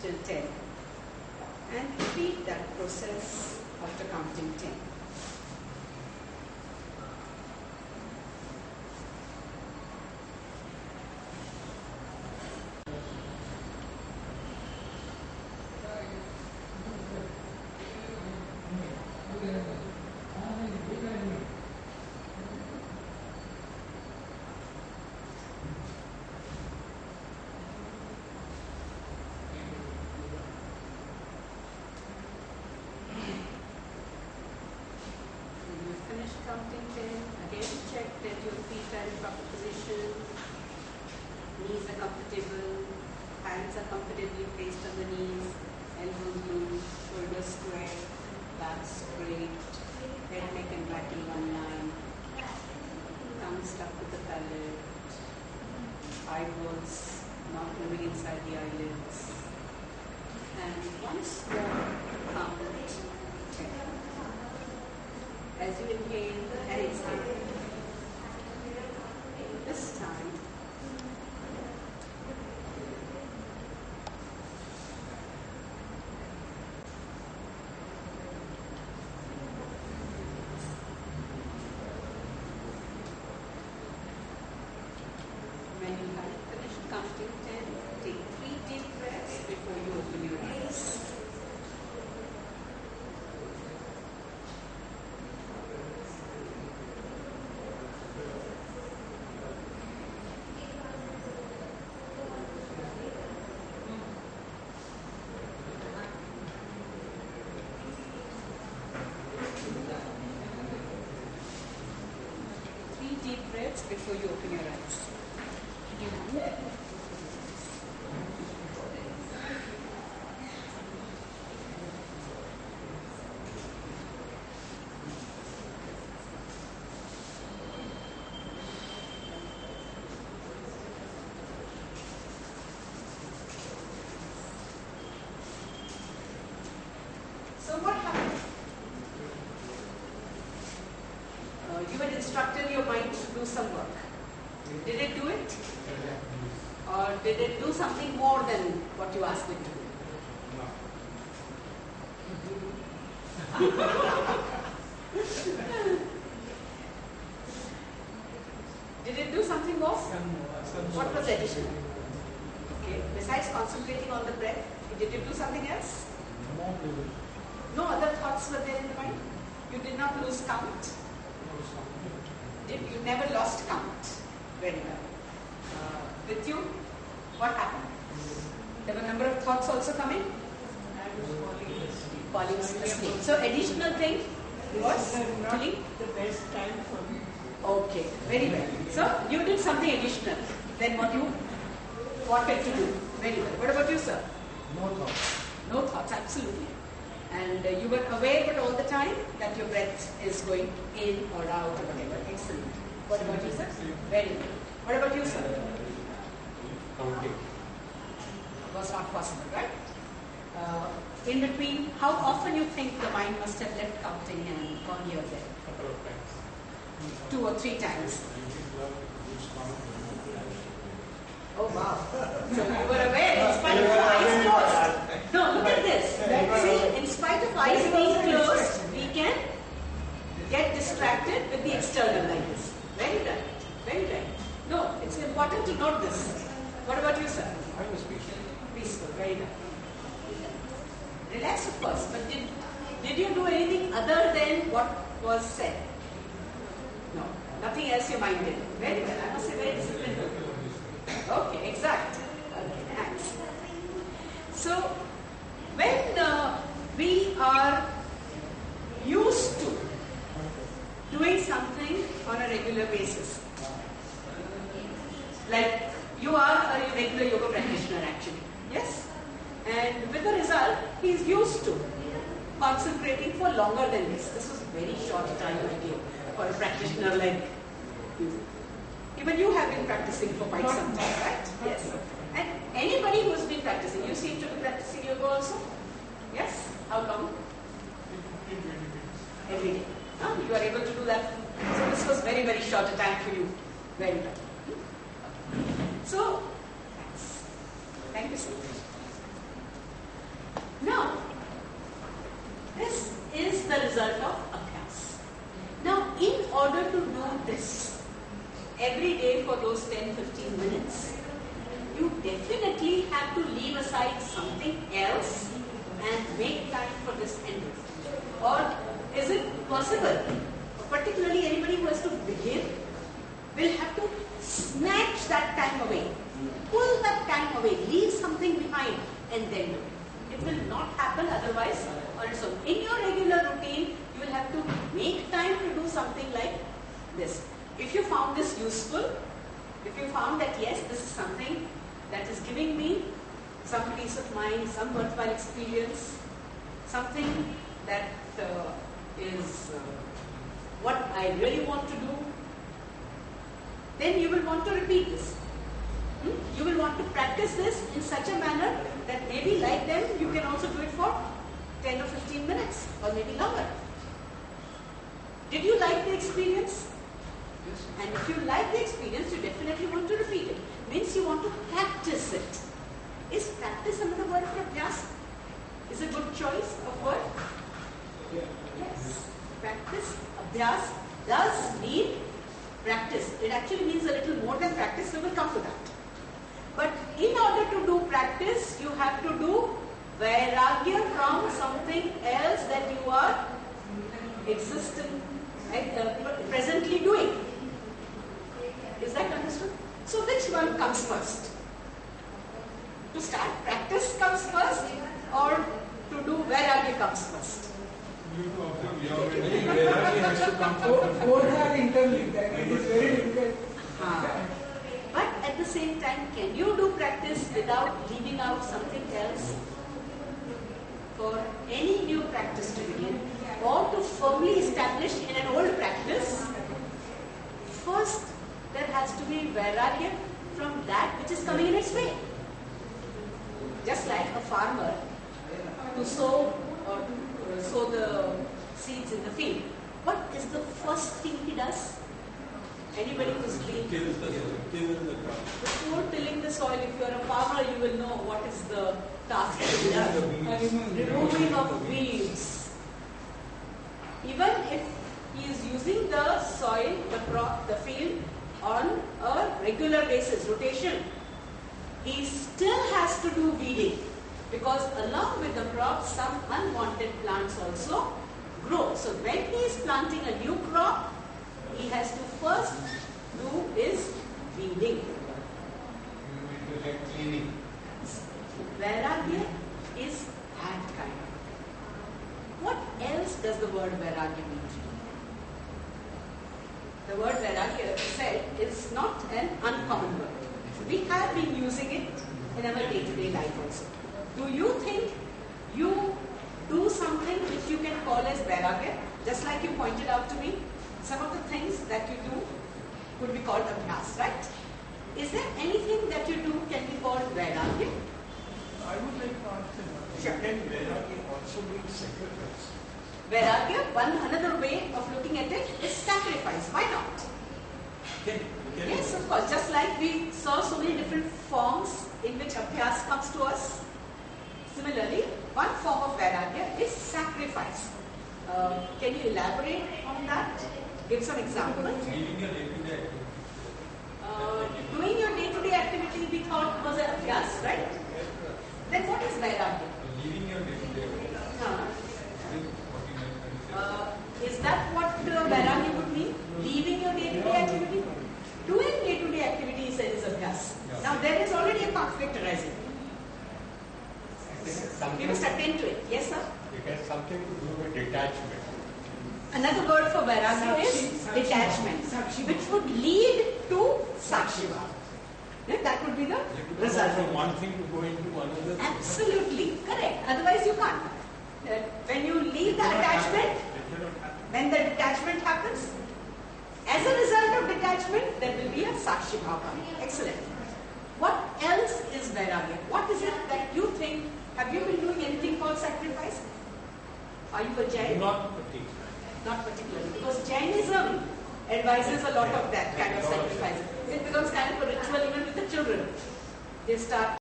till 10 and repeat that process after counting 10. Counting 10, again check that your feet are in proper position, knees are comfortable, hands are comfortably placed on the knees, elbows loose, shoulders square, back straight, head, neck and back in one line, tongue stuck with the palate, eyeballs not moving inside the eyelids, and once more count 10. As you inhale and exhale, this time when you have finished counting 10, take 3 deep breaths before you open your eyes. Deep breaths before you open your eyes. So what happened? You had instructed your mind to do some work. Did it do it? Or did it do something more than what you asked it to do? Did it do something more? What was additional? Okay. Besides concentrating on the breath, did it do something else? No other thoughts were there in the mind? You did not lose count? You never lost count. Very well. With you, what happened? There were a number of thoughts also coming? I was falling asleep. So additional thing was not the best time for me. Okay, very well. So you did something additional than what you wanted to do. Very well. What about you, sir? No thoughts. No thoughts, absolutely. And you were aware but all the time that your breath is going in or out or whatever. Excellent. What about you, sir? Very good. What about you, sir? Counting. Was not possible, right? In between, how often you think the mind must have left counting and gone here there? Couple of times. 2 or 3 times. Oh wow. So you were aware in spite of eyes closed. No, look at this. See, in spite of eyes being closed, we can get distracted with the external like this. Very right. Very right. No, it's important to note this. What about you, sir? I was peaceful. Peaceful, very right. Relax, of course, but did you do anything other than what was said? No, nothing else your mind did. Very well. I must say very disciplined. Okay, exact. Okay, thanks. So, when we are used to doing something on a regular basis, like you are a regular yoga practitioner actually, yes? And with the result, he is used to concentrating for longer than this. This was a very short time idea for a practitioner like you. Even you have been practicing for quite some time, right? Yes. And anybody who has been practicing, you seem to be practicing yoga also? Yes? How long? Every day. You are able to do that. So this was very, very short a time for you. Very well. So, thanks. Thank you so much. Now, this is the result of Abyaas. Now, in order to do this every day for those 10-15 minutes, you definitely have to leave aside something else and make time for this ending. Or is it possible, particularly anybody who has to begin, will have to snatch that time away, pull that time away, leave something behind and then do it. It will not happen otherwise on its own. In your regular routine, you will have to make time to do something like this. If you found this useful, if you found that yes, this is something that is giving me some peace of mind, some worthwhile experience, something that is what I really want to do, then you will want to repeat this. You will want to practice this in such a manner that maybe like them, you can also do it for 10 or 15 minutes or maybe longer. Did you like the experience? Yes. And if you like the experience, you definitely want to repeat it. Means you want to practice it. Is practice another word for Abyaas? Is a good choice of word? Yeah. Yes. Practice, Abyaas does mean practice. It actually means a little more than practice, so we'll come to that. But in order to do practice, you have to do Vairagya from something else that you are presently doing. Is that understood? So which one comes first? To start practice comes first or to do Vairagya comes first? Vairagya has to come first. Both are interlinked. It is very difficult. But at the same time, can you do practice without leaving out something else? For any new practice to begin or to firmly establish in an old practice, first there has to be Vairagya from that which is coming in its way. Just like a farmer to sow or to sow the seeds in the field, what is the first thing he does? Anybody who's been before tilling the soil, if you are a farmer, you will know what is the task to be done. Removing of weeds. Even if he is using the soil, the crop, the field on a regular basis, rotation, he still has to do weeding because along with the crop, some unwanted plants also grow. So when he is planting a new crop, he has to first do is weeding. Like cleaning. Vairagya is that kind. What else does the word Vairagya mean? The word Vairagya, as I said, is not an uncommon word. We have been using it in our day-to-day life also. Do you think you do something which you can call as Vairagya? Just like you pointed out to me, some of the things that you do could be called Abyaas, right? Is there anything that you do can be called Vairagya? I would like to ask Sure. can Vairagya also mean sacrifice? Vairagya, another way of looking at it is sacrifice. Why not? Can Yes, of course. Just like we saw so many different forms in which Abyaas comes to us. Similarly, one form of Vairagya is sacrifice. Can you elaborate on that? Give some examples. Living your day-to-day activity. Doing your day-to-day activity we thought was an Abyaas, right? Then what is Vairagya? Living your day-to-day activity. Is that what Vairagya would mean? Leaving your day-to-day activity? Doing day-to-day activity, he said, is Abyaas. Now there is already a conflict arising. We must attend to it. Yes, sir? It has something to do with detachment. Another word for Vairagya is Sakshi. detachment, Sakshi. which would lead to Sakshiva. That would be the result. From one thing to go into another. Absolutely correct. Otherwise, you can't. When you leave the attachment, when the detachment happens, as a result of detachment, there will be a Sakshi Bhava. Excellent. What else is Vairagya? What is it that you think? Have you been doing anything called sacrifice? Are you a Jain? Not particular. Not particularly, because Jainism advises a lot of that kind of sacrifice. It becomes kind of a ritual even with the children. They start